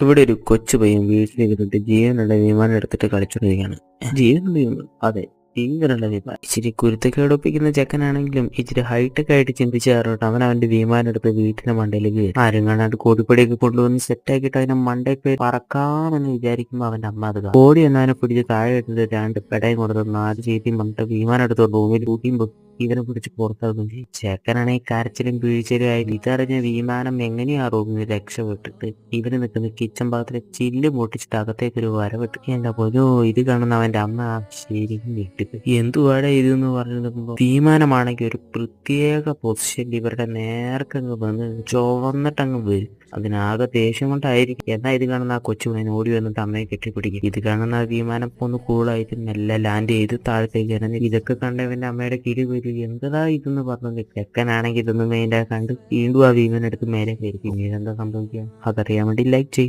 ഇവിടെ ഒരു കൊച്ചു പയ്യൻ വീട്ടിലിരുന്നിട്ട് ജീവനുള്ള വിമാനം എടുത്തിട്ട് കളിച്ചോണ്ടിരിക്കുകയാണ്. ജീവനുള്ള വിമാനം? അതെ, ജീവനുള്ള വിമാനം. ഇച്ചിരി കുരുത്തക്കേടൊപ്പിക്കുന്ന ചെക്കനാണെങ്കിലും ഇച്ചിരി ഹൈടെക് ആയിട്ട് ചിന്തിച്ച് കയറോട്ട് അവന്റെ വിമാനം എടുത്ത് വീട്ടിന്റെ മണ്ടയിലേക്ക് കയറി. ആരും കാണാണ്ട് കോടിപ്പടിയൊക്കെ കൊണ്ടുവന്ന് സെറ്റാക്കിയിട്ട് അതിനെ മണ്ടയ്ക്ക് പറക്കാമെന്ന് വിചാരിക്കുമ്പോ അവന്റെ അമ്മ അത് ഓടി എന്നതിനെ പിടിച്ച് താഴെ ഇട്ടിട്ട് 2 പെടയും കൊടുത്ത് 4 ചീത്തയും പറഞ്ഞിട്ട് വിമാനം എടുത്തോണ്ട് റൂമിൽ കൂട്ടിയും ഇവനെ പിടിച്ച് പുറത്താകും ചെയ്യും. ചെക്കനാണെങ്കിൽ കരച്ചിലും വീഴ്ചയിലും ആയി ഇതറിഞ്ഞ വിമാനം എങ്ങനെയാ റൂമിൽ രക്ഷപ്പെട്ടിട്ട് ഇവര് നിൽക്കുന്ന കിച്ചൺ ഭാഗത്തിലെ ചില്ല് പൊട്ടിച്ചിട്ട് അകത്തേക്ക് ഒരു വരവിട്ട് എന്റെ പോലോ ഇത് കാണുന്ന അവന്റെ അമ്മ ശരിക്കും വിട്ടിട്ട് എന്തുവാടെ ഇതെന്ന് പറഞ്ഞു നിൽക്കുമ്പോ വിമാനമാണെങ്കിൽ ഒരു പ്രത്യേക പൊസിഷനിൽ ഇവരുടെ നേർക്കങ്ങ് വന്ന് ചുവന്നിട്ടങ്ങ് വരും. അതിനാകെ ദേഷ്യം കൊണ്ടായിരിക്കും. എന്നാ ഇത് കാണുന്ന ആ കൊച്ചു പയ്യൻ ഓടി വന്നിട്ട് അമ്മയെ കെട്ടിപ്പിടിക്കും. ഇത് കാണുന്ന ആ വിമാനം ഒന്ന് കൂളായിട്ട് മെല്ലെ ലാൻഡ് ചെയ്ത് താഴത്തേക്ക് ഇറങ്ങി. ഇതൊക്കെ കണ്ടവന്റെ അമ്മയുടെ കിരി വരും. എന്താ ഇതെന്ന് പറഞ്ഞത് ചെക്കനാണെങ്കിൽ ഇതൊന്നും വേണ്ട കണ്ട് വീണ്ടും ആ വിമാനം എടുത്ത് മേലെ കയറി. പിന്നീട് എന്താ സംഭവിക്കുക അതറിയാൻ വേണ്ടി ലൈക്ക് ചെയ്യും.